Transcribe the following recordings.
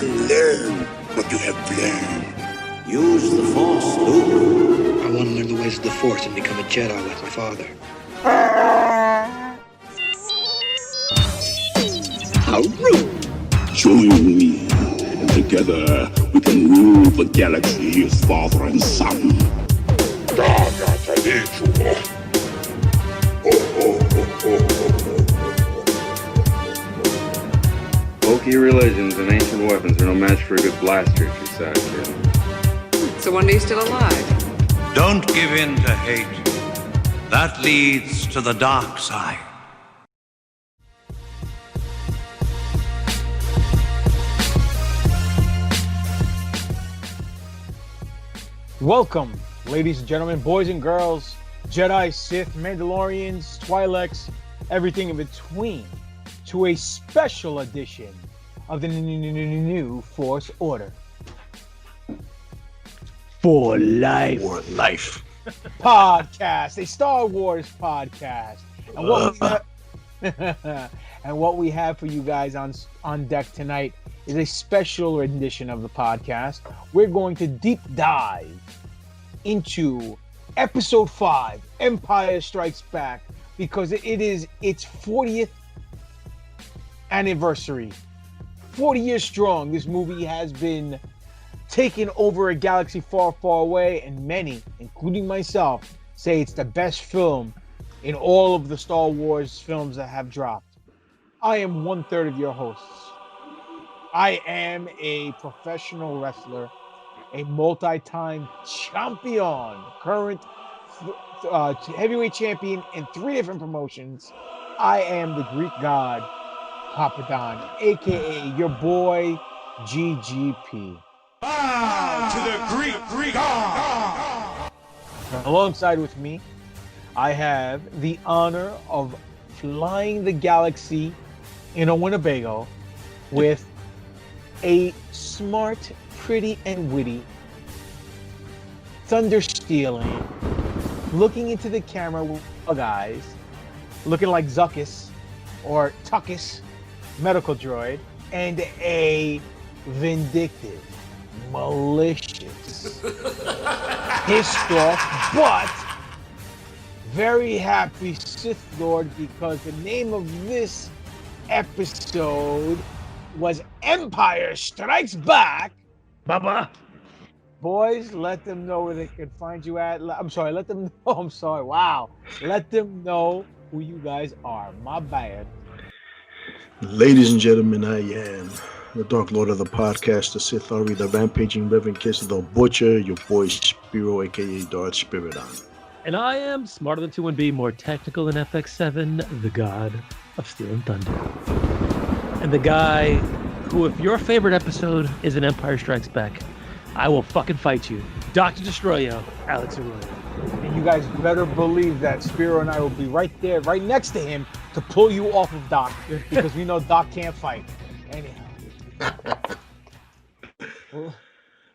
unlearn what you have learned. Use the Force, Luke. I want to learn the ways of the Force and become a Jedi like my father. How rude! Join me, and together we can rule the galaxy as father and son. Bulky religions and ancient weapons are no match for a good blaster at your side, kid. So wonder you're still alive. Don't give in to hate. That leads to the dark side. Welcome, ladies and gentlemen, boys and girls, Jedi, Sith, Mandalorians, Twi'leks, everything in between, to a special edition of the new Force Order. For Life. For life. Podcast, a Star Wars podcast. And what we have for you guys on deck tonight is a special edition of the podcast. We're going to deep dive into Episode 5, Empire Strikes Back, because it is its 40th anniversary. 40 years strong, this movie has been taking over a galaxy far, far away, and many, including myself, say it's the best film in all of the Star Wars films that have dropped. I am 1/3 of your hosts. I am a professional wrestler, a multi-time champion, current heavyweight champion in 3 different promotions. I am the Greek god, Papa Don, aka your boy, GGP. To the Greek god! Alongside with me, I have the honor of flying the galaxy in a Winnebago with a smart, pretty, and witty, thunder stealing, looking into the camera with eyes, looking like Zuckus or Tuckus, medical droid, and a vindictive, malicious, pissed off, but very happy Sith Lord, because the name of this episode was Empire Strikes Back. Baba. Boys, let them know where they can find you at. Let them know. Wow. Let them know who you guys are. My bad. Ladies and gentlemen, I am the Dark Lord of the podcast, the Sith Ari, the Rampaging Reverend Kiss, the Butcher, your boy Spiro, aka Darth Spiridon. And I am smarter than 2-1-B, more technical than FX7, the god of Steel and Thunder. And the guy who, if your favorite episode is an Empire Strikes Back, I will fucking fight you. Dr. Destroyo, Alex Arroyo. And you guys better believe that Spiro and I will be right there, right next to him, to pull you off of Doc, because we know Doc can't fight. Anyhow. Well,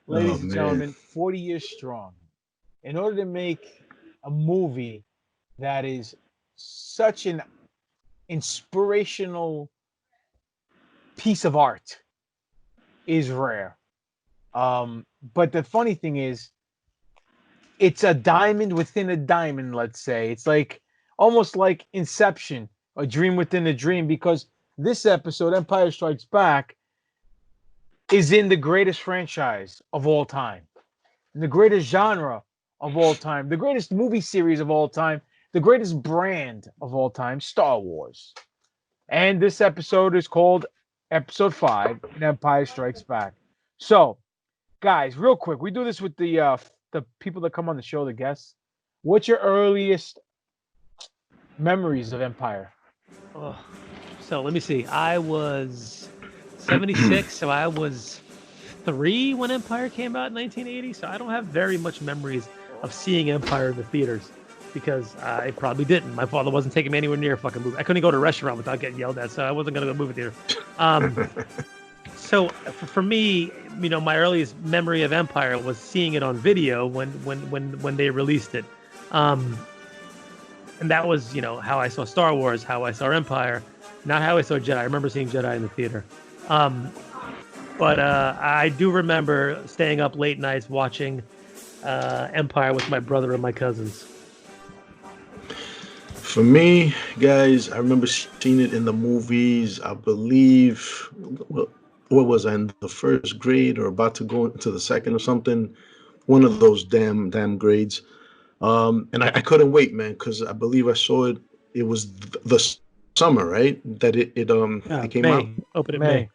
ladies and gentlemen, 40 years strong. In order to make a movie that is such an inspirational piece of art is rare. But the funny thing is, it's a diamond within a diamond, let's say. It's like almost like Inception, a dream within a dream, because this episode, Empire Strikes Back, is in the greatest franchise of all time, in the greatest genre of all time, the greatest movie series of all time, the greatest brand of all time, Star Wars. And this episode is called Episode 5, Empire Strikes Back. So, guys, real quick, we do this with the people that come on the show, the guests. What's your earliest memories of Empire? Oh, so let me see. I was 76, so I was 3 when Empire came out in 1980. So I don't have very much memories of seeing Empire in the theaters, because I probably didn't. My father wasn't taking me anywhere near a fucking movie. I couldn't go to a restaurant without getting yelled at, so I wasn't going to go to a movie theater. So for me, you know, my earliest memory of Empire was seeing it on video when they released it. And that was, you know, how I saw Star Wars, how I saw Empire, not how I saw Jedi. I remember seeing Jedi in the theater. But I do remember staying up late nights watching Empire with my brother and my cousins. For me, guys, I remember seeing it in the movies. I believe, well, what was I in the first grade or about to go into the second or something? One of those damn grades. And I couldn't wait, man, because I believe I saw it. It was the summer, right? That it came May. out Open in May. May.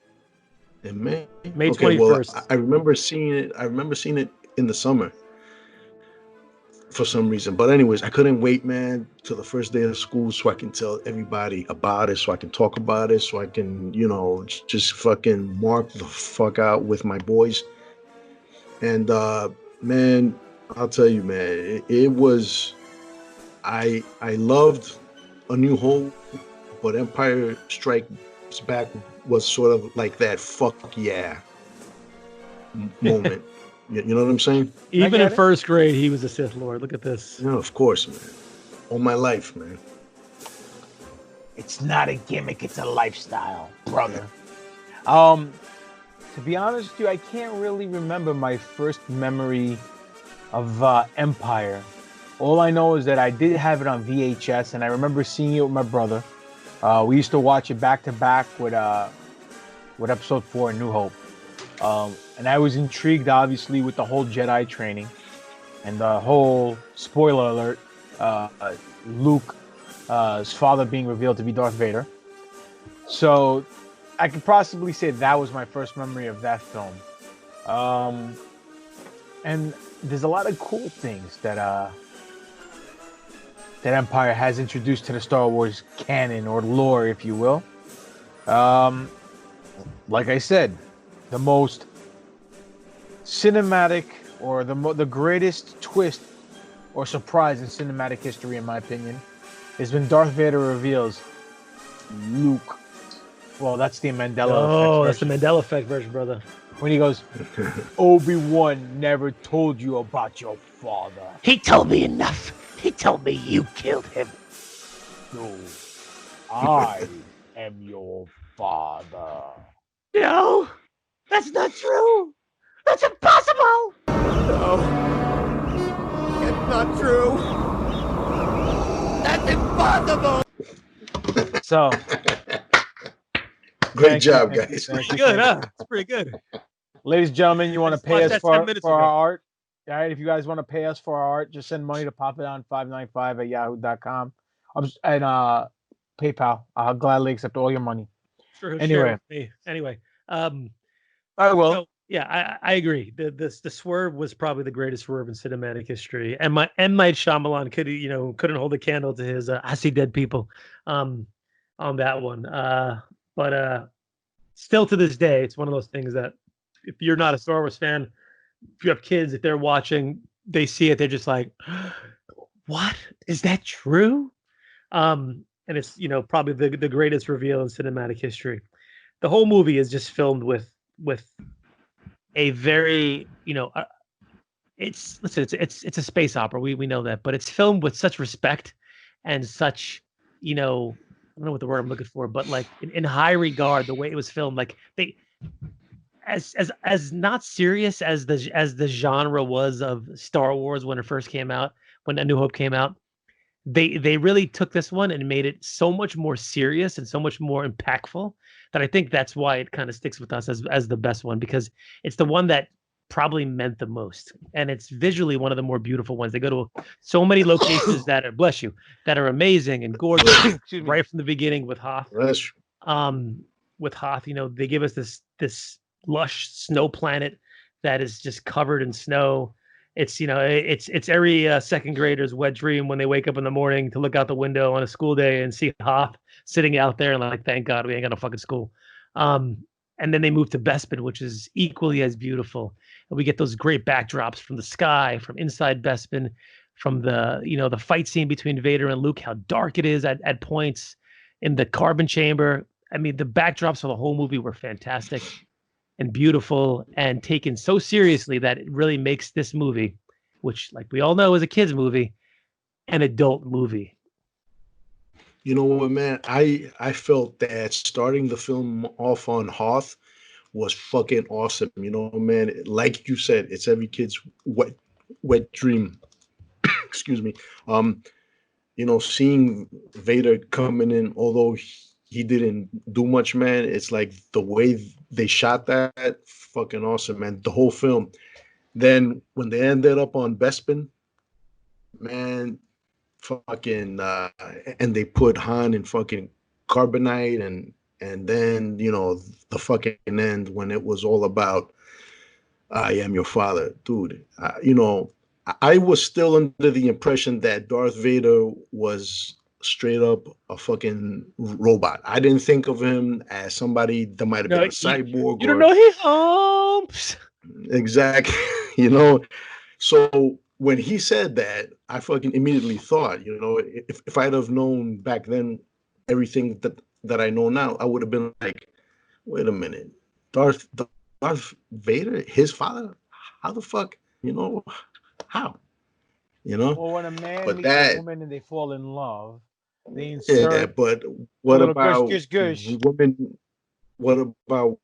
in May. May Okay, well, 21st. I remember seeing it. I remember seeing it in the summer for some reason. But anyways, I couldn't wait, man, till the first day of school so I can tell everybody about it, so I can talk about it, so I can, just fucking mark the fuck out with my boys. And man, I'll tell you, man, it was. I loved A New Hope, but Empire Strikes Back was sort of like that fuck yeah moment. You know what I'm saying? Even get in it. first grade, he was a Sith Lord. Look at this. Yeah, of course, man. All my life, man. It's not a gimmick, it's a lifestyle, brother. To be honest with you, I can't really remember my first memory of Empire. All I know is that I did have it on VHS, and I remember seeing it with my brother. We used to watch it back to back with Episode 4, New Hope. And I was intrigued, obviously, with the whole Jedi training and the whole, spoiler alert, Luke's father being revealed to be Darth Vader. So I could possibly say that was my first memory of that film. And there's a lot of cool things that Empire has introduced to the Star Wars canon or lore, if you will. Like I said, the most cinematic or the greatest twist or surprise in cinematic history, in my opinion, is when Darth Vader reveals Luke. Well, that's the Mandela effect. Oh, that's the version. Mandela effect version, brother. When he goes, Obi-Wan never told you about your father. He told me enough. He told me you killed him. No, I am your father. No, that's not true. That's impossible. So, Great thank job, you, thank you, guys. thank you, Good, thank huh? It's pretty good. you. Ladies and gentlemen, you want to Just pay watched us that for 10 minutes our ago. art? All right, if you guys want to pay us for our art, just send money to popidon595@yahoo.com and PayPal. I'll gladly accept all your money. Sure, Anyway. share it with me. Anyway, I will. so, yeah, I agree. The swerve was probably the greatest swerve in cinematic history. And my M. Night Shyamalan couldn't hold a candle to his I See Dead People on that one. But still to this day, it's one of those things that if you're not a Star Wars fan, if you have kids, if they're watching, they see it, they're just like, what? Is that true? And it's, probably the greatest reveal in cinematic history. The whole movie is just filmed with a very, it's a space opera. We know that, but it's filmed with such respect and such, I don't know what the word I'm looking for, but like in high regard, the way it was filmed, like they, as not serious as the genre was of Star Wars when it first came out, when A New Hope came out, they really took this one and made it so much more serious and so much more impactful that I think that's why it kind of sticks with us as the best one, because it's the one that probably meant the most, and it's visually one of the more beautiful ones. They go to so many locations that are, bless you, that are amazing and gorgeous right from the beginning with Hoth. That's With Hoth, they give us this lush snow planet that is just covered in snow. It's it's every second grader's wet dream when they wake up in the morning to look out the window on a school day and see Hoth sitting out there and like, thank God we ain't got no fucking school. And then they move to Bespin, which is equally as beautiful. And we get those great backdrops from the sky, from inside Bespin, from the the fight scene between Vader and Luke, how dark it is at points in the carbon chamber. I mean, the backdrops for the whole movie were fantastic and beautiful and taken so seriously that it really makes this movie, which, like we all know, is a kid's movie, an adult movie. You know what, man? I felt that starting the film off on Hoth was fucking awesome. You know, man. Like you said, it's every kid's wet dream. Excuse me. You know, seeing Vader coming in, although he didn't do much, man. It's like the way they shot that, fucking awesome, man. The whole film. Then when they ended up on Bespin, man, fucking, and they put Han in fucking carbonite, and then, you know, the fucking end when it was all about I am your father, dude. You know, I was still under the impression that Darth Vader was straight up a fucking robot. I didn't think of him as somebody that might have been a cyborg. You don't know he humps. Exactly. You know, so when he said that, I fucking immediately thought, you know, if I'd have known back then everything that I know now, I would have been like, wait a minute, Darth Vader, his father? How the fuck? You know, how? You know? Well, when a man But meets a woman and they fall in love, they insert. Yeah, but what little about gush. woman? What about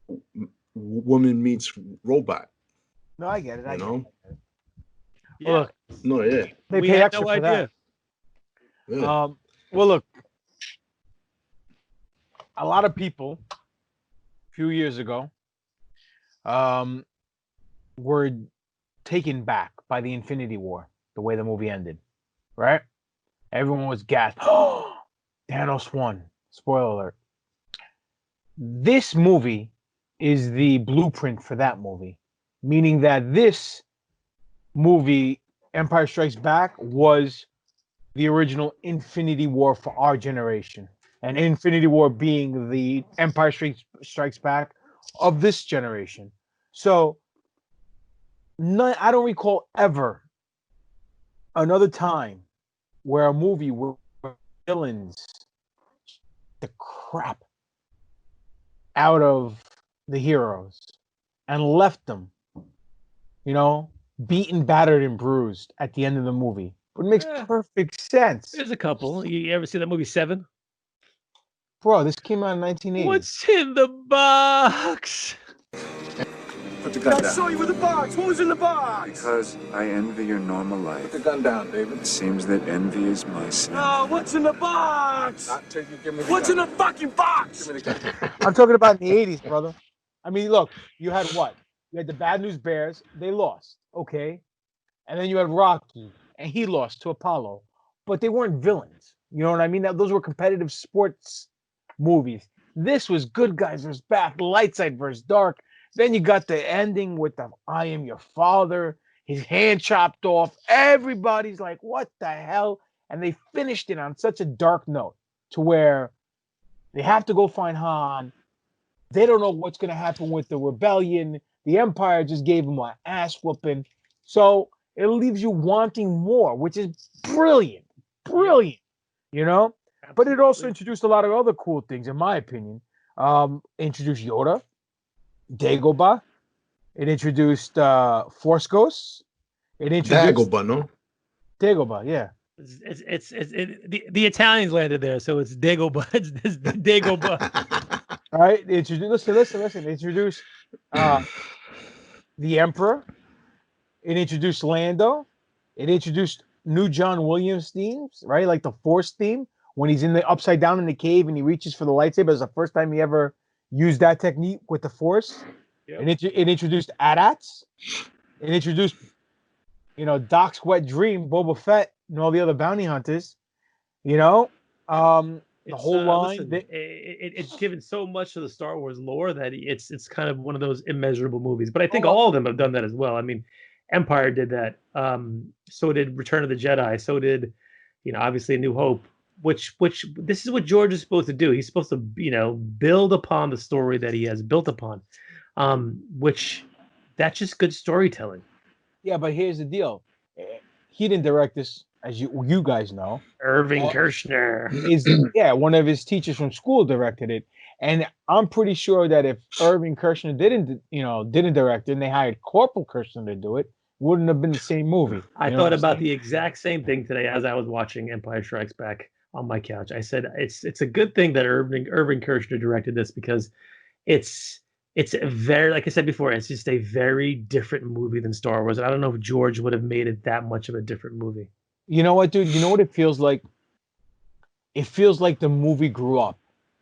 woman meets robot? No, I get it. You know? Yeah. Look, No, yeah. they We pay had extra no for that. Yeah. Well, look, a lot of people a few years ago were taken back by the Infinity War, the way the movie ended, right? Everyone was gasped. Oh, Thanos won. Spoiler alert. This movie is the blueprint for that movie, meaning that this movie, Empire Strikes Back, was the original Infinity War for our generation. And Infinity War being the Empire Strikes Back of this generation. So I don't recall ever another time where a movie where villains the crap out of the heroes and left them, you know, beaten, battered, and bruised at the end of the movie. It makes perfect sense. There's a couple. You ever see that movie Seven? Bro, this came out in 1980. What's in the box? Put the gun down. I saw you with the box. What was in the box? Because I envy your normal life. Put the gun down, David. It seems that envy is my sin. No, what's in the box? Not till you give me the What's gun. in the fucking box? Give me the gun. I'm talking about in the 80s, brother. I mean, look, you had what? You had the Bad News Bears. They lost, okay? And then you had Rocky, and he lost to Apollo. But they weren't villains. You know what I mean? Those were competitive sports movies. This was good guys versus bad, light side versus dark. Then you got the ending with the I am your father, his hand chopped off. Everybody's like, what the hell? And they finished it on such a dark note to where they have to go find Han. They don't know what's going to happen with the rebellion. The Empire just gave them an ass whooping. So it leaves you wanting more, which is brilliant. Brilliant. You know? But it also introduced a lot of other cool things, in my opinion. Introduced Yoda, Dagobah. It introduced Force Ghosts. It introduced Dagobah, no? Dagobah, yeah. The Italians landed there, so it's Dagobah. It's Dagobah. All right. Listen. It introduced the Emperor. It introduced Lando. It introduced new John Williams themes, right? Like the Force theme when he's in the upside down in the cave and he reaches for the lightsaber. It's the first time he ever used that technique with the Force. Yep. It introduced AT-ATs. It introduced, Doc's wet dream, Boba Fett, and all the other bounty hunters. The whole line. Listen, it's given so much of the Star Wars lore that it's kind of one of those immeasurable movies. But I think all of them have done that as well. I mean, Empire did that. So did Return of the Jedi. So did, obviously A New Hope. Which this is what George is supposed to do. He's supposed to, build upon the story that he has built upon. Which that's just good storytelling. Yeah, but here's the deal. He didn't direct this, as you guys know. Irving Kershner is one of his teachers from school directed it, and I'm pretty sure that if Irving Kershner didn't direct it, and they hired Corporal Kershner to do it, wouldn't have been the same movie. I thought about the exact same thing today as I was watching Empire Strikes Back on my couch. I said it's a good thing that Irving Kershner directed this because it's it's a very, like I said before, it's just a very different movie than Star Wars. I don't know if George would have made it that much of a different movie. You know what, dude? You know what it feels like? It feels like the movie grew up.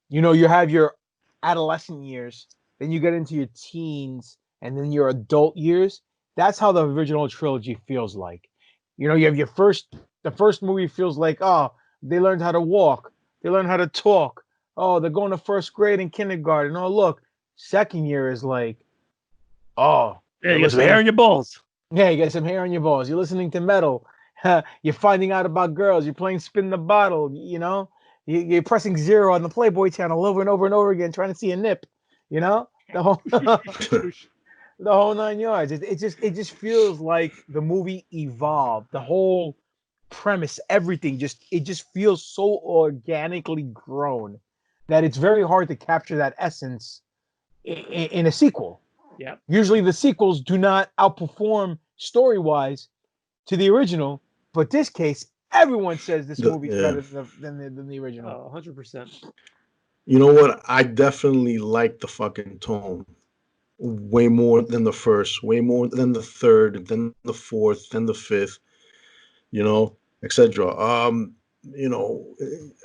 You know, you have your adolescent years, then you get into your teens, and then your adult years. That's how the original trilogy feels like. You know, you have the first movie feels like, oh, they learned how to walk, they learned how to talk. Oh, they're going to first grade and kindergarten. Oh, look. Second year is like, oh, Yeah, you got some hair on your balls. yeah, you got some hair on your balls. You're listening to metal. You're finding out about girls. You're playing spin the bottle. You know, you're pressing zero on the Playboy channel over and over and over again, trying to see a nip. You know, the whole the whole 9 yards. It just feels like the movie evolved. The whole premise, everything, it just feels so organically grown that it's very hard to capture that essence in a sequel. Yeah. Usually the sequels do not outperform story-wise to the original, but this case, everyone says this movie's better than the original. Oh, 100%. You know what? I definitely like the fucking tone way more than the first, way more than the third, than the fourth, than the fifth, you know, etc. You know,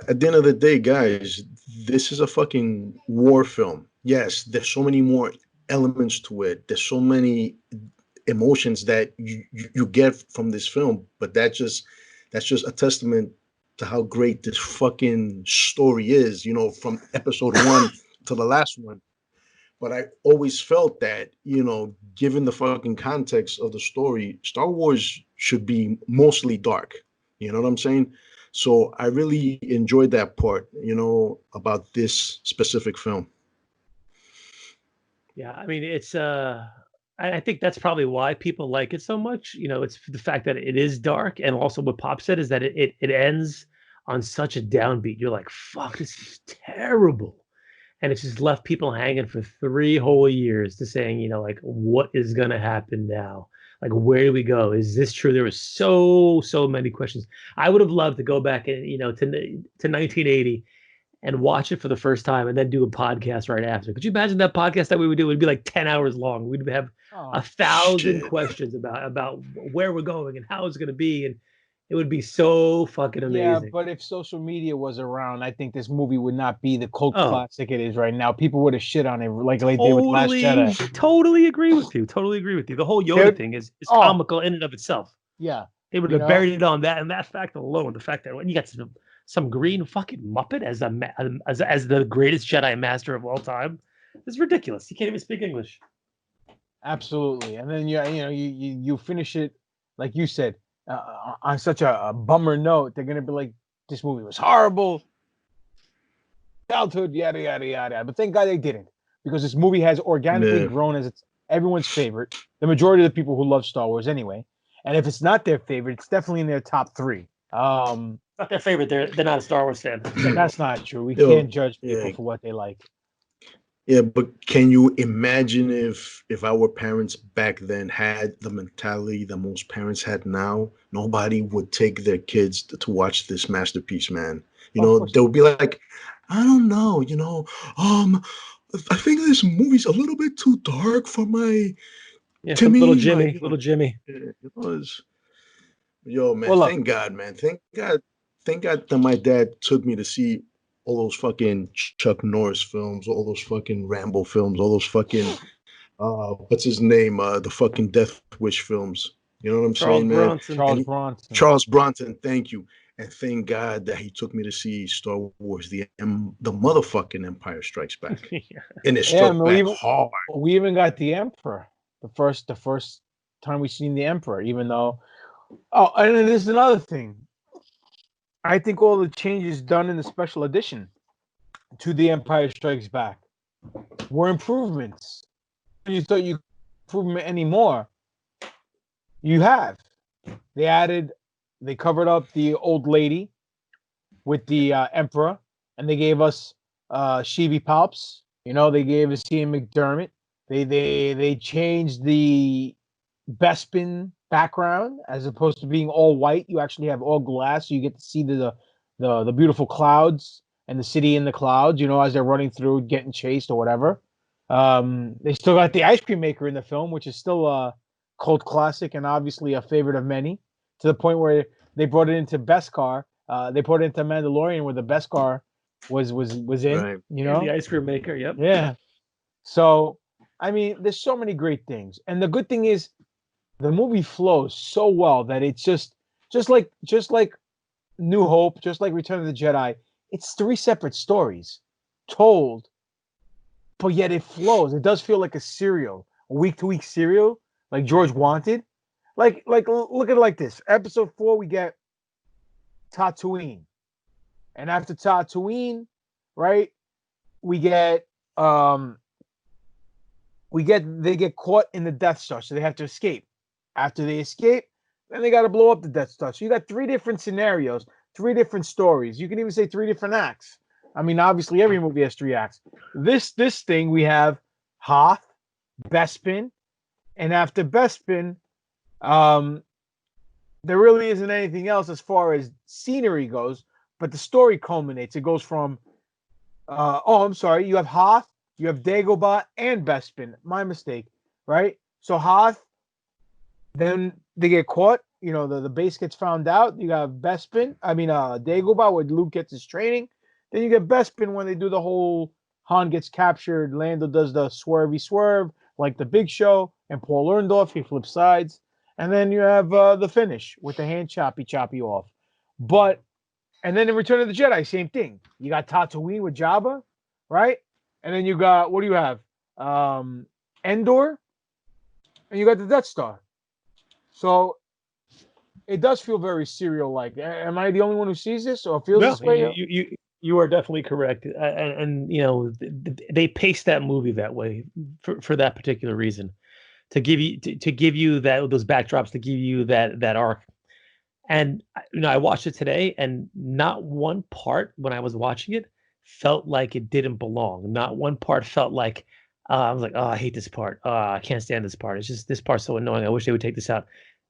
at the end of the day, guys, this is a fucking war film. Yes, there's so many more elements to it. There's so many emotions that you get from this film, but that's just a testament to how great this fucking story is, you know, from episode 1 to the last one. But I always felt that, you know, given the fucking context of the story, Star Wars should be mostly dark. You know what I'm saying? So I really enjoyed that part, you know, about this specific film. Yeah, I mean, it's I think that's probably why people like it so much. You know, it's the fact that it is dark, and also what Pop said is that it ends on such a downbeat. You're like, fuck, this is terrible. And it's just left people hanging for 3 whole years to saying, you know, like, what is gonna happen now? Like, where do we go? Is this true? There was so many questions. I would have loved to go back and, you know, to 1980 and watch it for the first time and then do a podcast right after. Could you imagine that podcast that we would do? It would be like 10 hours long. We'd have 1,000 questions about where we're going and how it's going to be. And it would be so fucking amazing. Yeah, but if social media was around, I think this movie would not be the cult classic it is right now. People would have shit on it like they did with Last Jedi. Totally agree with you. Totally agree with you. The whole Yoda thing is comical in and of itself. Yeah. They would have buried it on that, and that fact alone, the fact that when you got some green fucking Muppet as the greatest Jedi Master of all time, it's ridiculous. He can't even speak English. Absolutely, and then you finish it like you said on such a bummer note. They're gonna be like, this movie was horrible, childhood, yada yada yada. But thank God they didn't, because this movie has organically grown as it's everyone's favorite. The majority of the people who love Star Wars anyway. And if it's not their favorite, it's definitely in their top 3. Not their favorite. They're not a Star Wars fan. That's not true. We can't judge people for what they like. Yeah, but can you imagine if our parents back then had the mentality that most parents had now? Nobody would take their kids to watch this masterpiece, man. You know, they would be like, I don't know, you know, I think this movie's a little bit too dark for my Timmy, little Jimmy. It was. Yo, man, thank God, man. Thank God that my dad took me to see all those fucking Chuck Norris films, all those fucking Rambo films, all those fucking what's his name? The fucking Death Wish films. You know what I'm saying, man? Charles Bronson, thank you. And thank God that he took me to see Star Wars, the motherfucking Empire Strikes Back. And it struck back hard. We even got the Emperor. The first time we seen the Emperor, even though. Oh, and there's another thing. I think all the changes done in the special edition to the Empire Strikes Back were improvements. You thought you could improve any more? You have. They covered up the old lady with the Emperor, and they gave us Sheevy Palps. You know, they gave us Ian McDermott. They changed the Bespin background as opposed to being all white. You actually have all glass, so you get to see the beautiful clouds and the city in the clouds. You know, as they're running through, getting chased or whatever. They still got the ice cream maker in the film, which is still a cult classic and obviously a favorite of many. To the point where they brought it into Beskar. They brought it into Mandalorian, where the Beskar was in. Right. You And know, the ice cream maker. Yep. yeah. So, I mean, there's so many great things, and the good thing is, the movie flows so well that it's just like New Hope, just like Return of the Jedi. It's three separate stories told, but yet it flows. It does feel like a serial, a week-to-week serial, like George wanted. Look at it like this. Episode 4, we get Tatooine, and after Tatooine, right, we get they get caught in the Death Star, so they have to escape. After they escape, then they got to blow up the Death Star. So you got three different scenarios, three different stories. You can even say three different acts. I mean, obviously every movie has three acts. This thing we have Hoth, Bespin, and after Bespin, there really isn't anything else as far as scenery goes. But the story culminates. It goes from I'm sorry. You have Hoth, you have Dagobah, and Bespin. My mistake, right? So Hoth, then they get caught. You know, the base gets found out. You got Dagobah, where Luke gets his training. Then you get Bespin when they do the whole Han gets captured. Lando does the swervy swerve like the Big Show, and Paul Orndorff, he flips sides. And then you have the finish with the hand choppy off. And then in Return of the Jedi, same thing. You got Tatooine with Jabba, right? And then you got, what do you have? Endor, and you got the Death Star. So it does feel very serial-like. Am I the only one who sees this or feels this way? You are definitely correct, and you know they paced that movie that way for that particular reason, to give you those backdrops, to give you that arc. And you know, I watched it today, and not one part when I was watching it felt like it didn't belong. Not one part felt like I was like, oh, I hate this part. I can't stand this part. It's just this part's so annoying. I wish they would take this out.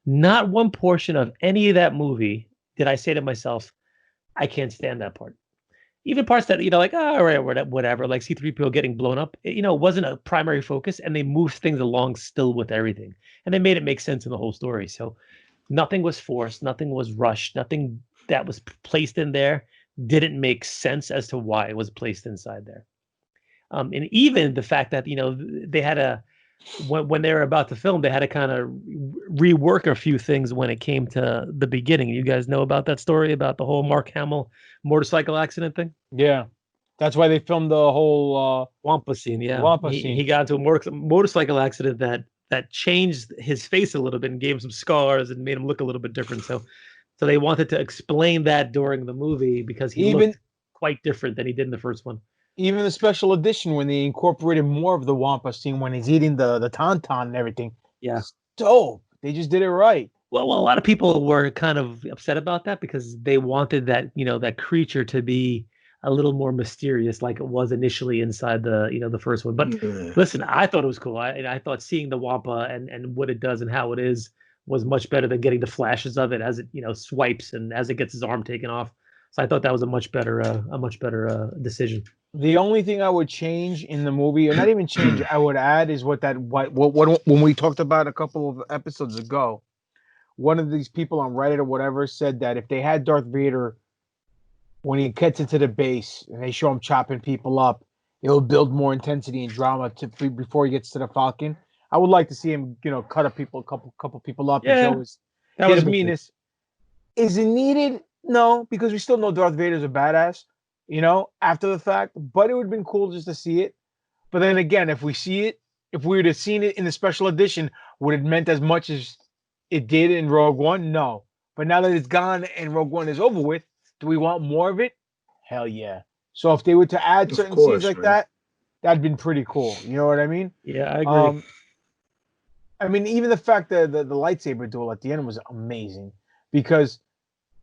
Not one portion of any of that movie did I say to myself, I can't stand that part. Even parts that, you know, like, all right, whatever, like C-3PO getting blown up, you know, it wasn't a primary focus, and they moved things along still with everything. And they made it make sense in the whole story. So nothing was forced, nothing was rushed, nothing that was placed in there didn't make sense as to why it was placed inside there. And even the fact that, you know, they had when they were about to film, they had to kind of rework a few things when it came to the beginning. You guys know about that story about the whole Mark Hamill motorcycle accident thing? Yeah. That's why they filmed the whole Wampa scene. Yeah. Wampa scene. He got into a motorcycle accident that changed his face a little bit and gave him some scars and made him look a little bit different. So they wanted to explain that during the movie because he looked quite different than he did in the first one. Even the special edition, when they incorporated more of the Wampa scene when he's eating the tauntaun and everything. Yeah. It's dope. They just did it right. Well, a lot of people were kind of upset about that because they wanted that, you know, that creature to be a little more mysterious, like it was initially inside the first one. But listen, I thought it was cool. I thought seeing the Wampa and what it does and how it is was much better than getting the flashes of it as it, you know, swipes and as it gets his arm taken off. So I thought that was a much better decision. The only thing I would change in the movie, or not even change, I would add is what when we talked about a couple of episodes ago, one of these people on Reddit or whatever said that if they had Darth Vader when he gets into the base and they show him chopping people up, it'll build more intensity and drama before he gets to the Falcon. I would like to see him, you know, cut a couple people up and show his meanness. Is it needed? No, because we still know Darth Vader's a badass, you know, after the fact. But it would have been cool just to see it. But then again, if we would have seen it in the special edition, would it meant as much as it did in Rogue One? No. But now that it's gone and Rogue One is over with, do we want more of it? Hell yeah. So if they were to add certain scenes like that, that'd been pretty cool. You know what I mean? Yeah, I agree. I mean, even the fact that the lightsaber duel at the end was amazing because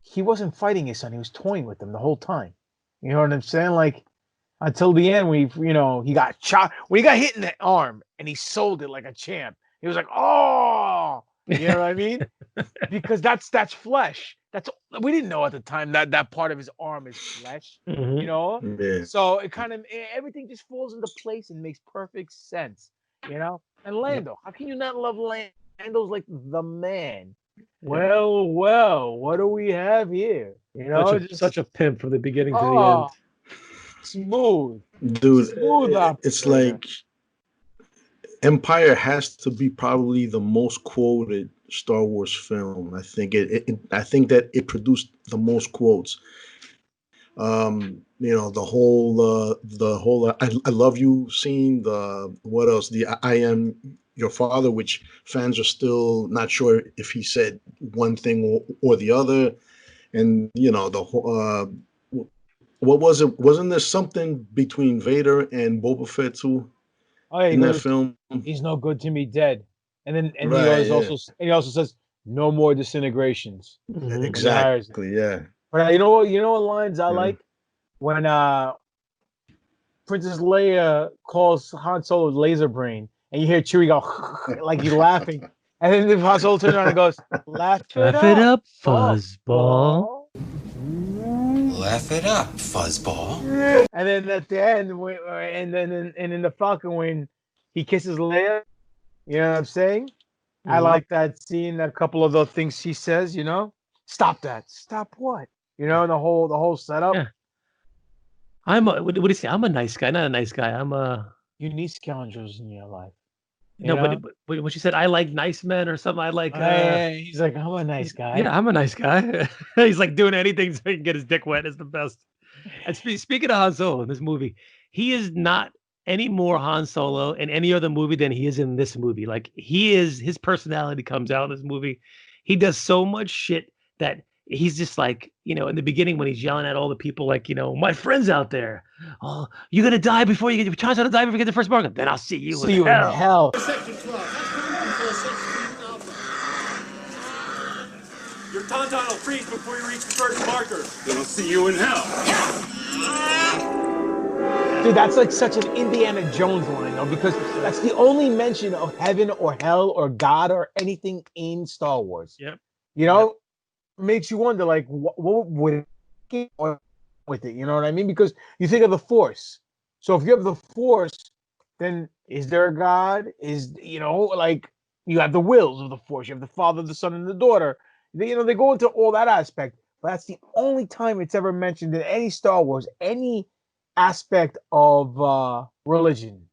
he wasn't fighting his son; he was toying with him the whole time. You know what I'm saying? Like until the end, he got chopped when he got hit in the arm, and he sold it like a champ. He was like, "Oh," you know what I mean? Because that's flesh. That's we didn't know at the time that that part of his arm is flesh. Mhm. You know, Yeah. so it kind of everything just falls into place and makes perfect sense. You know, and Lando, how can you not love Lando? Lando's like the man. Well, what do we have here? You know, Such a pimp from the beginning to the oh, end. smooth, Dude, smooth it's operator. like Empire has to be probably the most quoted Star Wars film. I think I think that it produced the most quotes. You know, the whole I love you scene, the what else? The I am your father, which fans are still not sure if he said one thing or the other. And you know, the whole what was it? Wasn't there something between Vader and Boba Fett too Oh, yeah, he in that goes, film? he's no good to me dead. And then Right, yeah. he also says no more disintegrations. Mhm. And he hires him. Exactly, yeah. But you know what lines I Yeah. like? When Princess Leia calls Han Solo laser brain and you hear Chewie go like he's laughing. And then Han Solo turns around and goes, laugh it up, fuzzball. Laugh it up, fuzzball. And then at the end, and then in the Falcon when he kisses Leia, you know what I'm saying? I Mhm. like that scene. A couple of the things she says, you know, stop that, stop what? You know, the whole setup. Yeah. What do you say? I'm a nice guy, not a nice guy. I'm a You need scoundrels in your life. You no, know? but when she said I like nice men or something, I like He's like, I'm a nice guy. yeah, I'm a nice guy. He's like doing anything so he can get his dick wet is the best. And speaking of Han Solo in this movie, he is not any more Han Solo in any other movie than he is in this movie. Like his personality comes out in this movie. He does so much shit that he's just like, you know, in the beginning when he's yelling at all the people, like, you know, my friends out there, oh, you're gonna die before you get your chance to die before you get the first market. Then I'll see you in hell. Your tauntaun will freeze before you reach the first marker. Then I'll see you in hell. Dude, that's like such an Indiana Jones line, though, because that's the only mention of heaven or hell or God or anything in Star Wars. Yep. You know, makes you wonder, like, what would it get with it? You know what I mean? Because you think of the Force. So if you have the Force, then is there a God? Is, you know, like, you have the wills of the Force. You have the Father, the Son, and the daughter. You know, they go into all that aspect. But that's the only time it's ever mentioned in any Star Wars, any aspect of religion.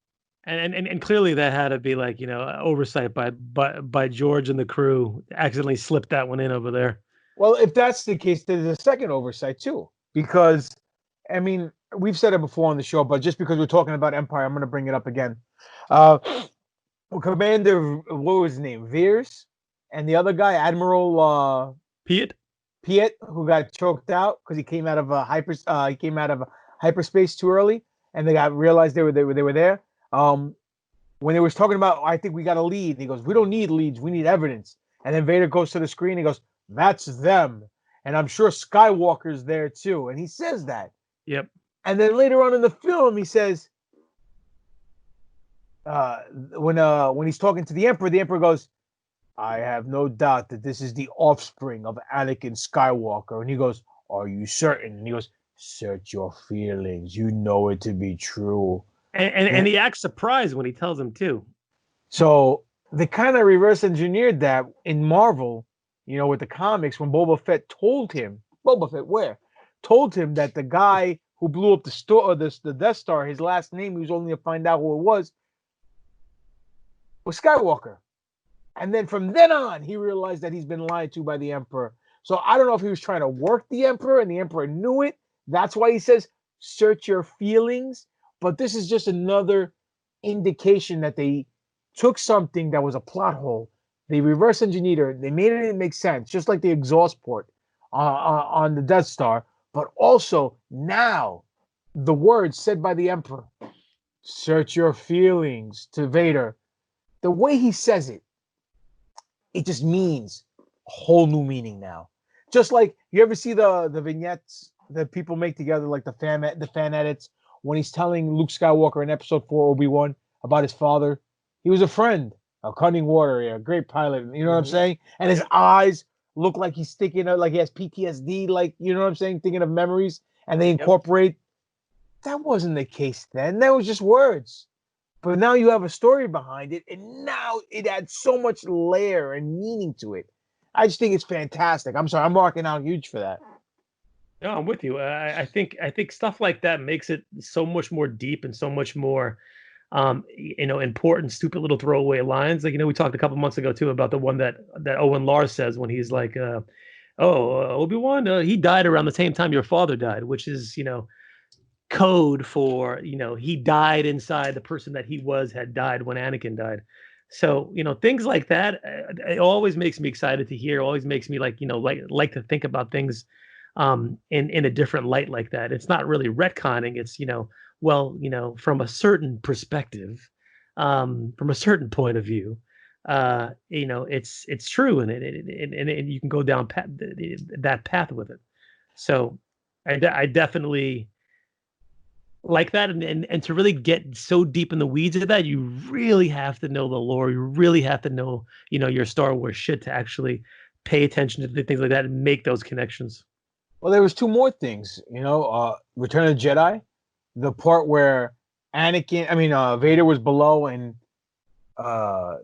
And clearly that had to be like, you know, oversight by George and the crew accidentally slipped that one in over there. Well, if that's the case, there's a second oversight too. Because, I mean, we've said it before on the show, but just because we're talking about Empire, I'm going to bring it up again. Commander, what was his name? Veers, and the other guy, Admiral Piet, who got choked out because he came out of hyperspace too early, and they realized they were there. When they was talking about, I think we got a lead. He goes, we don't need leads, we need evidence. And then Vader goes to the screen. He goes, that's them. And I'm sure Skywalker's there too. And he says that. Yep. And then later on in the film, he says, when he's talking to the Emperor goes, I have no doubt that this is the offspring of Anakin Skywalker. And he goes, are you certain? And he goes, search your feelings. You know it to be true. And he acts surprised when he tells him too. So they kind of reverse engineered that in Marvel, you know, with the comics when Boba Fett told him that the guy who blew up the Death Star, his last name, he was only to find out who it was Skywalker. And then from then on, he realized that he's been lied to by the Emperor. So I don't know if he was trying to work the Emperor and the Emperor knew it. That's why he says, search your feelings. But this is just another indication that they took something that was a plot hole. They reverse engineered it. They made it make sense, just like the exhaust port on the Death Star. But also now the words said by the Emperor, search your feelings, to Vader. The way he says it, it just means a whole new meaning now. Just like you ever see the vignettes that people make together, like the fan edits, when he's telling Luke Skywalker in Episode 4 Obi-Wan about his father. He was a friend, a cunning warrior, a great pilot. You know what I'm saying? And his eyes look like he's thinking of, like he has PTSD, like, you know what I'm saying, thinking of memories, and they incorporate. That wasn't the case then. That was just words. But now you have a story behind it, and now it adds so much layer and meaning to it. I just think it's fantastic. I'm sorry, I'm marking out huge for that. No, I'm with you. I think stuff like that makes it so much more deep and so much more, important. Stupid little throwaway lines. Like, we talked a couple months ago too about the one that Owen Lars says when he's like, Obi-Wan, he died around the same time your father died, which is code for he died inside the person that he had died when Anakin died. So things like that, it always makes me excited to hear. Always makes me like to think about things in a different light like that. It's not really retconning. It's from a certain perspective, from a certain point of view, it's true, and you can go down that path with it. So I definitely like that, and to really get so deep in the weeds of that, you really have to know the lore. You really have to know your Star Wars shit to actually pay attention to the things like that and make those connections. Well, there was two more things, Return of the Jedi, the part where Vader was below and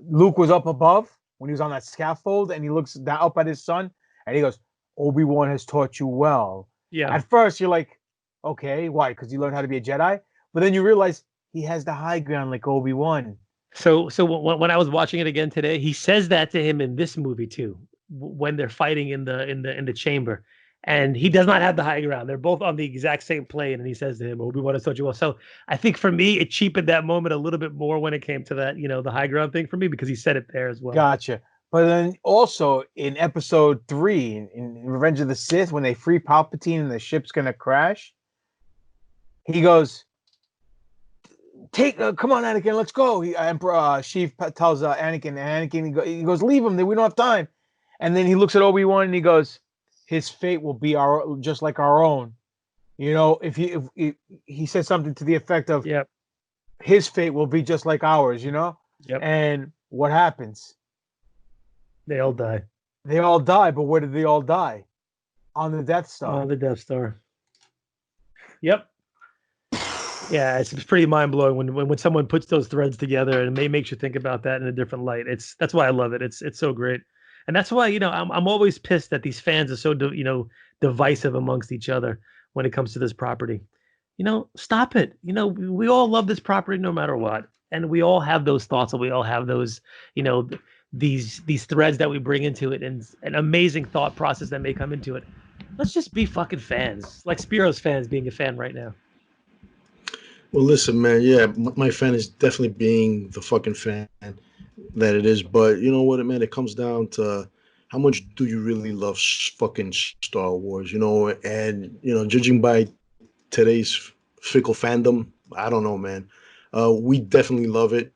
Luke was up above when he was on that scaffold, and he looks down up at his son and he goes, Obi-Wan has taught you well. Yeah. At first you're like, okay, why? Because you learned how to be a Jedi? But then you realize he has the high ground like Obi-Wan. So when I was watching it again today, he says that to him in this movie too, when they're fighting in the chamber, and he does not have the high ground. They're both on the exact same plane, and he says to him, Obi-Wan has taught you well. So I think for me, it cheapened that moment a little bit more when it came to that, the high ground thing for me, because he said it there as well. Gotcha. But then also in episode 3, in Revenge of the Sith, when they free Palpatine and the ship's gonna crash, he goes, come on, Anakin, let's go. Emperor Sheev tells Anakin, he goes, leave him, we don't have time. And then he looks at Obi-Wan and he goes, his fate will be just like our own. If he said something to the effect of, yep, his fate will be just like ours, Yep. And what happens? They all die. They all die, but where did they all die? On the Death Star. On the Death Star. Yep. Yeah, it's pretty mind blowing when someone puts those threads together, and it makes you think about that in a different light. That's why I love it. It's so great, and that's why I'm always pissed that these fans are so divisive amongst each other when it comes to this property. Stop it. We all love this property no matter what, and we all have those thoughts, and we all have those these threads that we bring into it, and an amazing thought process that may come into it. Let's just be fucking fans, like Spiro's fans being a fan right now. Well, listen, man. Yeah, my fan is definitely being the fucking fan that it is. But you know what, man? It comes down to how much do you really love fucking Star Wars? And judging by today's fickle fandom, I don't know, man. We definitely love it.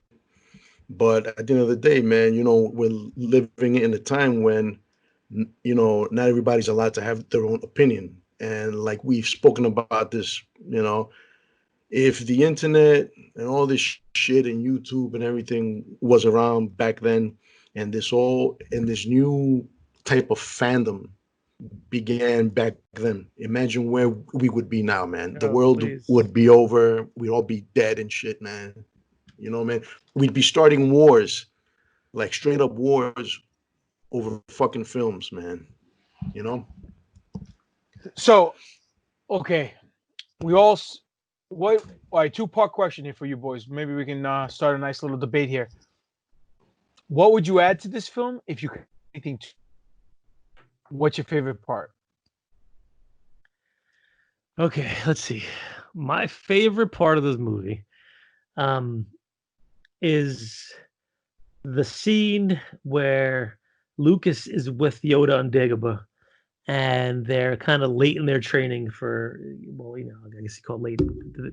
But at the end of the day, man, we're living in a time when, not everybody's allowed to have their own opinion. And like we've spoken about this, if the internet and all this shit and YouTube and everything was around back then, and this new type of fandom began back then, imagine where we would be now, man. The world would be over. We'd all be dead and shit, man. Man, we'd be starting wars, like straight up wars over fucking films, man. So, okay, all right, two-part question here for you boys. Maybe we can start a nice little debate here. What would you add to this film if you could? Anything? What's your favorite part? Okay, let's see. My favorite part of this movie is the scene where Lucas is with Yoda on Dagobah, and they're kind of late in their training for, I guess you call it late,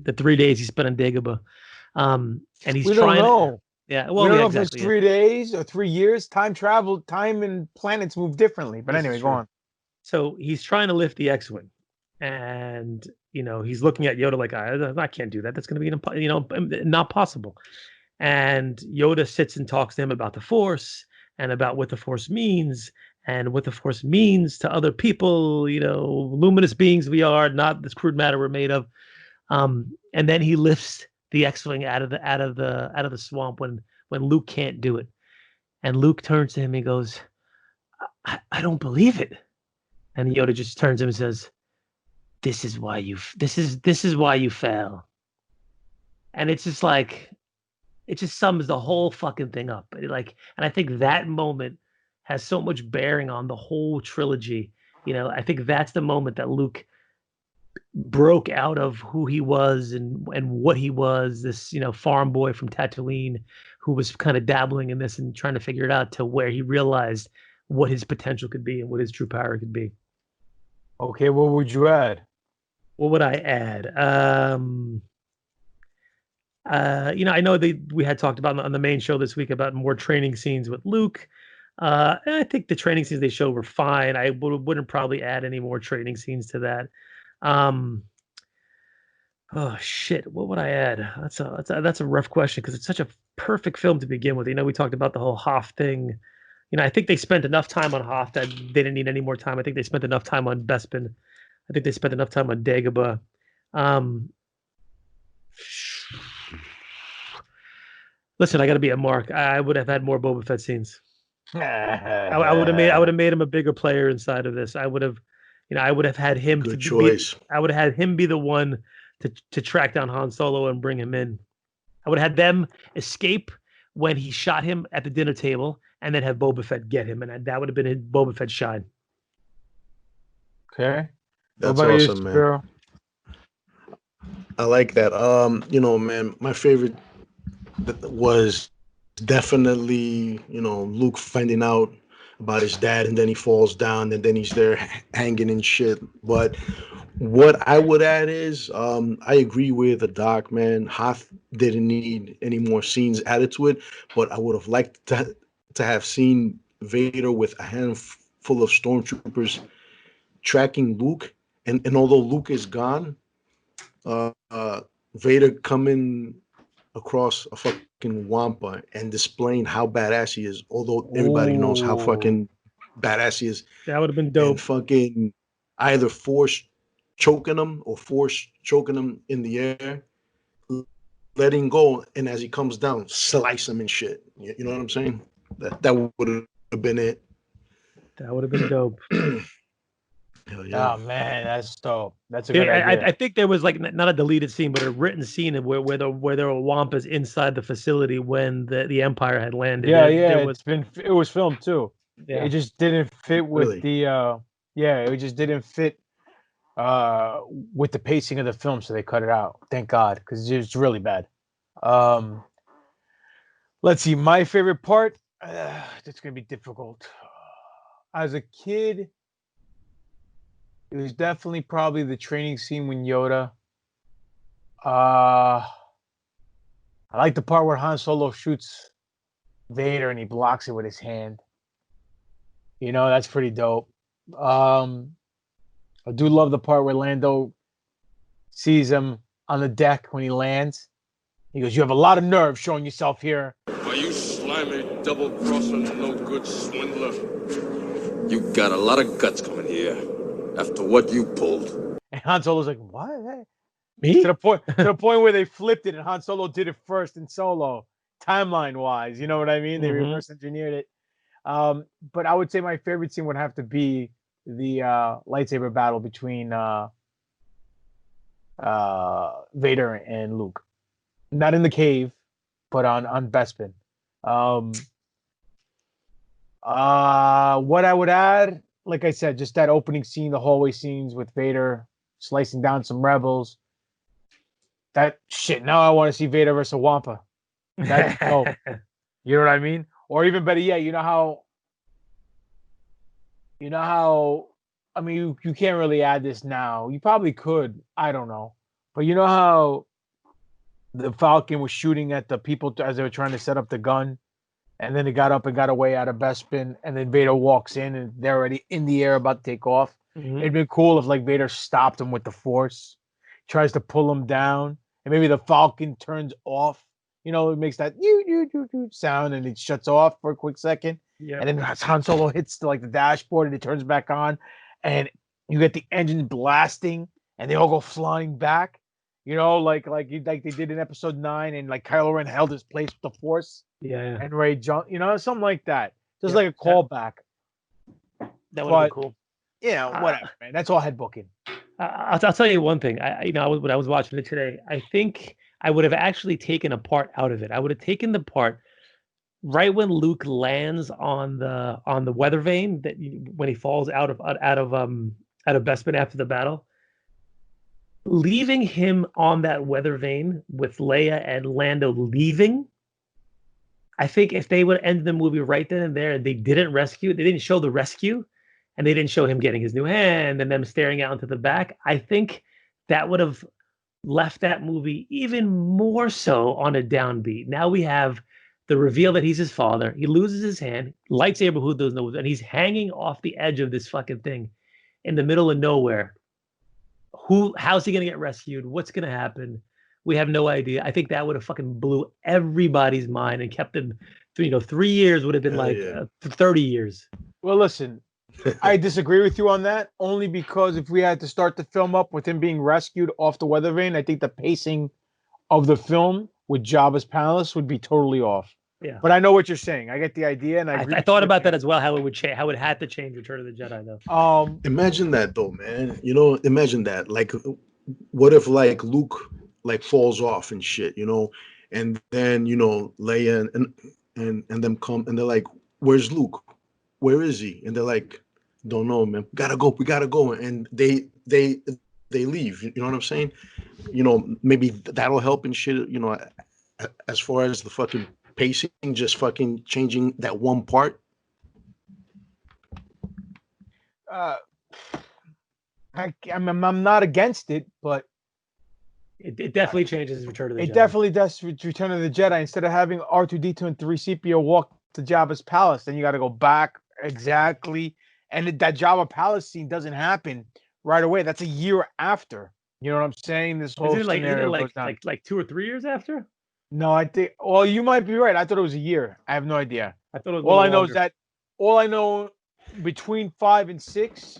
the 3 days he spent on Dagobah. And he's we trying don't know. Yeah, well, we don't know exactly, if it's 3 days or 3 years. Time and planets move differently. But anyway, go on. So he's trying to lift the X-Wing, and he's looking at Yoda like, I can't do that. That's going to be not possible. And Yoda sits and talks to him about the Force and about what the Force means, and what the Force means to other people, luminous beings we are, not this crude matter we're made of. And then he lifts the X-wing out of the swamp when Luke can't do it. And Luke turns to him and goes, I don't believe it. And Yoda just turns to him and says, this is why you fail. And it's just like, it just sums the whole fucking thing up. And I think that moment has so much bearing on the whole trilogy. I think that's the moment that Luke broke out of who he was and what he was, this, farm boy from Tatooine who was kind of dabbling in this and trying to figure it out, to where he realized what his potential could be and what his true power could be. Okay, what would you add? What would I add? I know we had talked about on the main show this week about more training scenes with Luke. And I think the training scenes they showed were fine. I wouldn't probably add any more training scenes to that. Oh shit! What would I add? That's a rough question, because it's such a perfect film to begin with. We talked about the whole Hoth thing. I think they spent enough time on Hoth that they didn't need any more time. I think they spent enough time on Bespin. I think they spent enough time on Dagobah. Listen, I got to be a Mark. I would have had more Boba Fett scenes. I would have made him a bigger player inside of this. I would have had him. Good choice. I would have had him be the one to track down Han Solo and bring him in. I would have had them escape when he shot him at the dinner table, and then have Boba Fett get him, and that would have been his Boba Fett shine. Okay, that's awesome, man. Girl? I like that. Man, my favorite was definitely, Luke finding out about his dad, and then he falls down, and then he's there hanging and shit. But what I would add is, I agree with the doc, man. Hoth didn't need any more scenes added to it, but I would have liked to have seen Vader with a handful of stormtroopers tracking Luke, and although Luke is gone, Vader coming across a fucking Wampa and displaying how badass he is, although everybody knows how fucking badass he is. That would have been dope. And fucking either force choking him or force choking him in the air, letting go, and as he comes down, slice him and shit. You know what I'm saying? That would have been it. That would have been dope. Hell yeah. Oh man, that's dope. That's a good idea. I think there was not a deleted scene, but a written scene where there were Wampas inside the facility when the Empire had landed. It was filmed too. Yeah. It just didn't fit with Really? it just didn't fit with the pacing of the film, so they cut it out. Thank God, because it's really bad. Let's see, my favorite part. It's gonna be difficult. As a kid, it was definitely probably the training scene when Yoda. I like the part where Han Solo shoots Vader and he blocks it with his hand. That's pretty dope. I do love the part where Lando sees him on the deck when he lands. He goes, "You have a lot of nerve showing yourself here." Are you slimy, double-crossing, no-good swindler? You got a lot of guts coming here after what you pulled. And Han Solo's like, "What? Me?" To the point where they flipped it, and Han Solo did it first in Solo, timeline-wise. You know what I mean? They reverse engineered it. But I would say my favorite scene would have to be the lightsaber battle between Vader and Luke. Not in the cave, but on Bespin. What I would add, like I said, just that opening scene, the hallway scenes with Vader slicing down some rebels. That shit. Now I want to see Vader versus Wampa. That's dope. You know what I mean? Or even better yet, you know how. I mean, you can't really add this now. You probably could. I don't know. But you know how the Falcon was shooting at the people as they were trying to set up the gun, and then it got up and got away out of Bespin, and then Vader walks in and they're already in the air about to take off. It'd been cool if Vader stopped him with the Force, tries to pull him down, and maybe the Falcon turns off it makes that you sound and it shuts off for a quick second. Yeah. And then Han Solo hits the dashboard and it turns back on, and you get the engine blasting, and they all go flying back. Like they did in Episode 9, and like Kylo Ren held his place with the Force, Yeah. and Rey jumped. Something like that, just Yeah, like a callback. That would have But- been cool. Whatever, man. That's all head booking. I'll tell you one thing. When I was watching it today, I think I would have actually taken a part out of it. I would have taken the part right when Luke lands on the weather vane when he falls out of Bespin after the battle, leaving him on that weather vane with Leia and Lando leaving. I think if they would end the movie right then and there, and they didn't show the rescue, and they didn't show him getting his new hand and them staring out into the back, I think that would have left that movie even more so on a downbeat. Now we have the reveal that he's his father. He loses his hand, lightsaber, who doesn't know, and he's hanging off the edge of this fucking thing in the middle of nowhere. How's he gonna get rescued? What's gonna happen? We have no idea. I think that would have fucking blew everybody's mind and kept him. 3 years would have been 30 years. Well, listen, I disagree with you on that, only because if we had to start the film up with him being rescued off the weather vane, I think the pacing of the film with Jabba's palace would be totally off. Yeah. But I know what you're saying. I get the idea, and I thought about that as well. How it would change. How it had to change Return of the Jedi, though. Imagine that though, man. Imagine that. Like, what if Luke falls off and shit, and then Leia and them come and they're like, "Where's Luke? Where is he?" And they're like, "Don't know, man. We gotta go." And they leave. You know what I'm saying? Maybe that'll help and shit. As far as the fucking pacing, just fucking changing that one part. I'm not against it, but it definitely changes Return of the Jedi. It definitely does Return of the Jedi. Instead of having R2D2 and 3CPO walk to Jabba's palace, then you got to go back exactly. And that Jabba palace scene doesn't happen right away. That's a year after. You know what I'm saying? This whole scenario goes down. like 2 or 3 years after? No, I think. Well, you might be right. I thought it was a year. I have no idea. I thought it was. All I know between 5 and 6.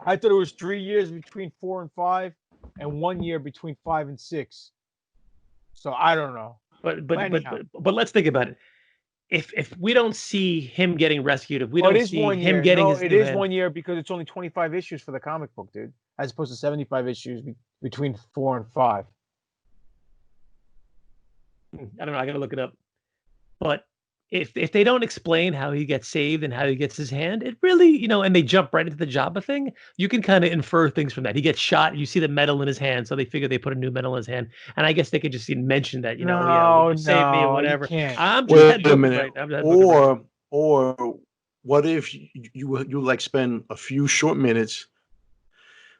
I thought it was 3 years between 4 and 5, and 1 year between 5 and 6. So I don't know. But let's think about it. If we don't see him getting rescued, if we don't see him getting his it is 1 year because it's only 25 issues for the comic book, dude, as opposed to 75 issues between 4 and 5. I don't know. I gotta look it up. But if they don't explain how he gets saved and how he gets his hand, it really, and they jump right into the Jabba thing, you can kind of infer things from that. He gets shot, you see the metal in his hand, so they figure they put a new metal in his hand. And I guess they could just mention that, save me or whatever. I'm just a minute. Or what if you spend a few short minutes,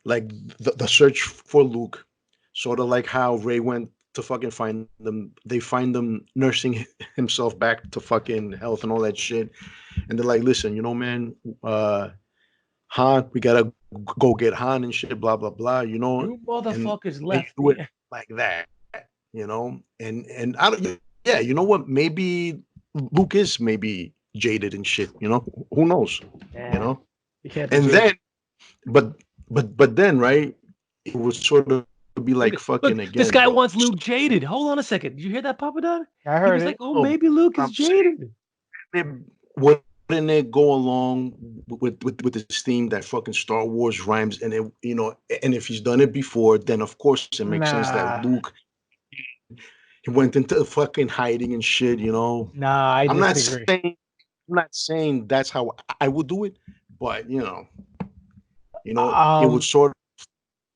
the search for Luke, sort of like how Rey went to fucking find them. They find them nursing himself back to fucking health and all that shit. And they're like, "Listen, man, Han, we gotta go get Han and shit, blah, blah, blah, You motherfuckers left. Do it like that, And I don't, you know what? Maybe Luke is maybe jaded and shit, Who knows? Yeah. You can't and then, but then, right, it was sort of be like fucking again. This guy wants Luke jaded. Hold on a second. Did you hear that, Papa Don? I heard he was it. like, maybe Luke is jaded. Wouldn't it go along with this theme that fucking Star Wars rhymes? And and if he's done it before, then of course it makes sense that Luke he went into fucking hiding and shit. Nah, I disagree. I'm not saying that's how I would do it, but it would sort of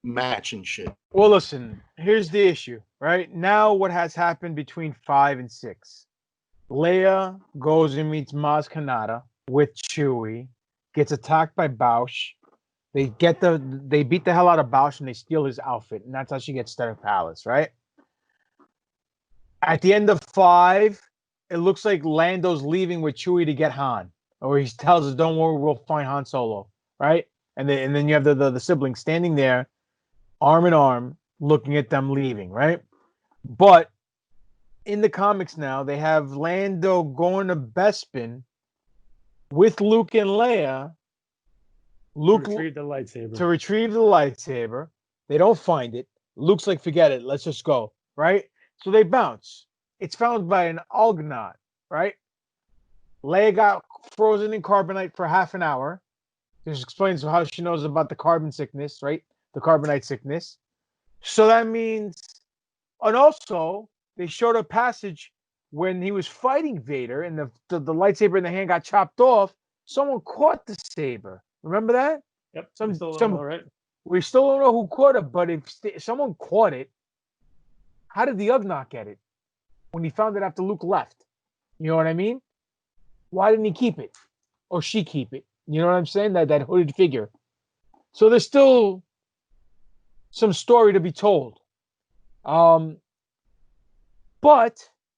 match and shit. Well, listen, here's the issue, right? Now what has happened between 5 and 6? Leia goes and meets Maz Kanata with Chewie, gets attacked by Bausch. They beat the hell out of Bausch and they steal his outfit, and that's how she gets to the palace, right? At the end of 5, it looks like Lando's leaving with Chewie to get Han, or he tells us, "Don't worry, we'll find Han Solo," right? And then you have the siblings standing there, arm in arm, looking at them leaving, right? But in the comics now, they have Lando going to Bespin with Luke and Leia. Luke To retrieve the lightsaber. to retrieve the lightsaber. They don't find it. Luke's like, forget it. Let's just go. Right? So they bounce. It's found by an Ugnaught. Right? Leia got frozen in carbonite for half an hour. This explains how she knows about the carbon sickness, right? The carbonite sickness. So that means, and also they showed a passage when he was fighting Vader and the lightsaber in the hand got chopped off. Someone caught the saber. Remember that? Yep. Right? We still don't know who caught it, but if someone caught it, how did the Ugnaught get it when he found it after Luke left? You know what I mean? Why didn't he keep it? Or she keep it? You know what I'm saying? That hooded figure. So there's still some story to be told. But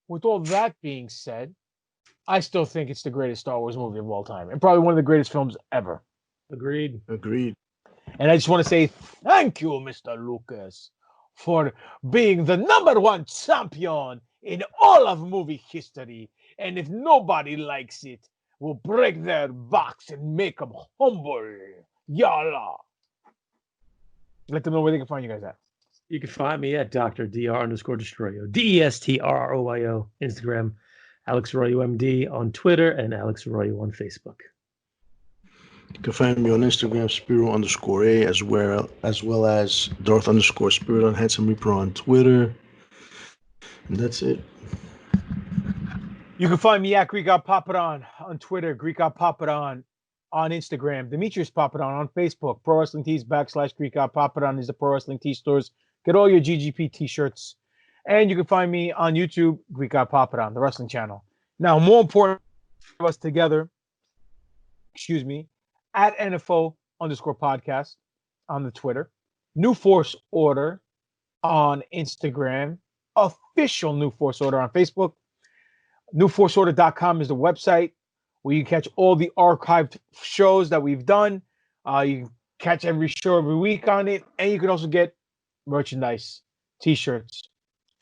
with all that being said, I still think it's the greatest Star Wars movie of all time. And probably one of the greatest films ever. Agreed. And I just want to say thank you, Mr. Lucas, for being the #1 champion in all of movie history. And if nobody likes it, we'll break their backs and make them humble. Yalla. Let them know where they can find you guys at. You can find me at Dr. _Destroyo. DESTROYO. Instagram. Alex Arroyo MD on Twitter and Alex Arroyo on Facebook. You can find me on Instagram, Spiro_A, as well as Darth_Spirit on Handsome Reaper on Twitter. And that's it. You can find me at Greek God Papadon on Twitter, Greek God Papadon on Instagram, Demetrius Papadon on Facebook, Pro Wrestling Tees / Greek God Papadon is the Pro Wrestling Tee stores. Get all your GGP t-shirts. And you can find me on YouTube, Greek God Papadon, the wrestling channel. Now, more important for us together, at NFO_podcast on the Twitter, New Force Order on Instagram, official New Force Order on Facebook. NewForceOrder.com is the website where you catch all the archived shows that we've done. You can catch every show every week on it. And you can also get merchandise, t-shirts,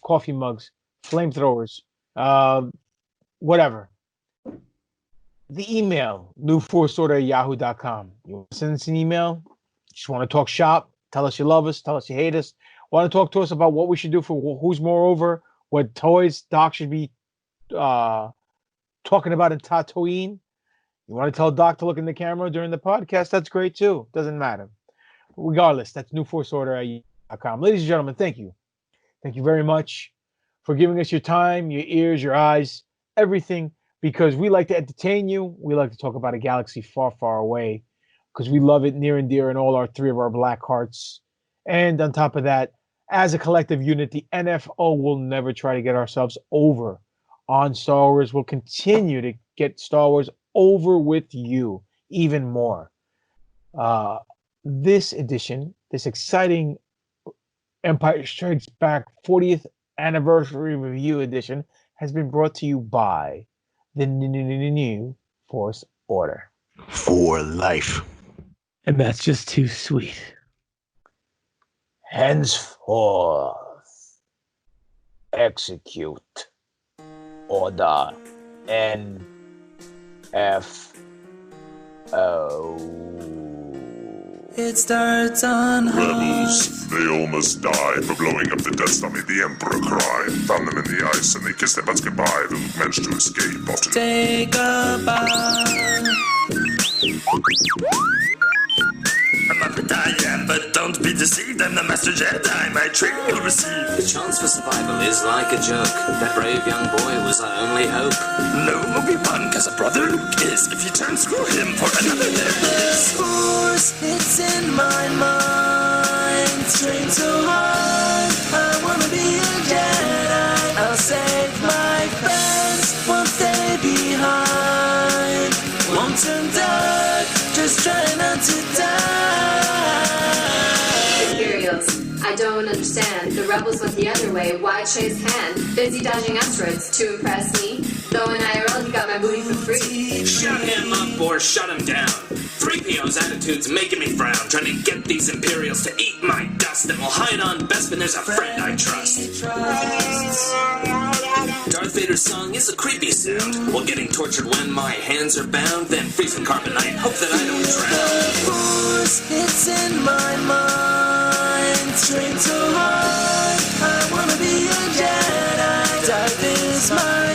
coffee mugs, flamethrowers, whatever. The email, newforceorder@yahoo.com. You want to send us an email? Just want to talk shop? Tell us you love us. Tell us you hate us. Want to talk to us about what we should do for Who's Moreover? What toys Doc should be talking about in Tatooine? You want to tell Doc to look in the camera during the podcast? That's great too. Doesn't matter. Regardless, that's newforceorder@yahoo.com. Ladies and gentlemen, thank you. Thank you very much for giving us your time, your ears, your eyes, everything, because we like to entertain you. We like to talk about a galaxy far, far away because we love it near and dear in all three of our black hearts. And on top of that, as a collective unit, the NFO will never try to get ourselves over on Star Wars. We'll continue to get Star Wars over with you even more. This edition, this exciting Empire Strikes Back 40th Anniversary Review Edition has been brought to you by the New Force Order. For life. And that's just too sweet. Henceforth, execute Order NFO. It starts on Rebels, they all must die for blowing up the Death Star made the Emperor cry. Found them in the ice and they kissed their butts goodbye. Then Luke managed to escape after... Take a bow. I'm not the Diane, but don't be deceived. I'm the Master Jedi. My training will receive. The chance for survival is like a joke. That brave young boy was our only hope. No Obi-Wan, cause a brother Luke is. If you turn, screw him for another there is. Force, it's in my mind. Train so hard, I wanna be a Jedi. I'll save my friends, won't stay behind. Won't turn dark, just try not to die. Imperials, I don't understand. The rebels went the other way. Why chase hand? Busy dodging asteroids to impress me. Though in IRL, he got my booty for free. Shut him up or shut him down. 3PO's attitude's making me frown. Trying to get these Imperials to eat my dust. Then we'll hide on Bespin. There's a friend I trust. Vader's song is a creepy sound. While getting tortured when my hands are bound, then freezing carbonite, hope that I don't drown. The force, it's in my mind. Train so hard, I wanna be a Jedi. Death is my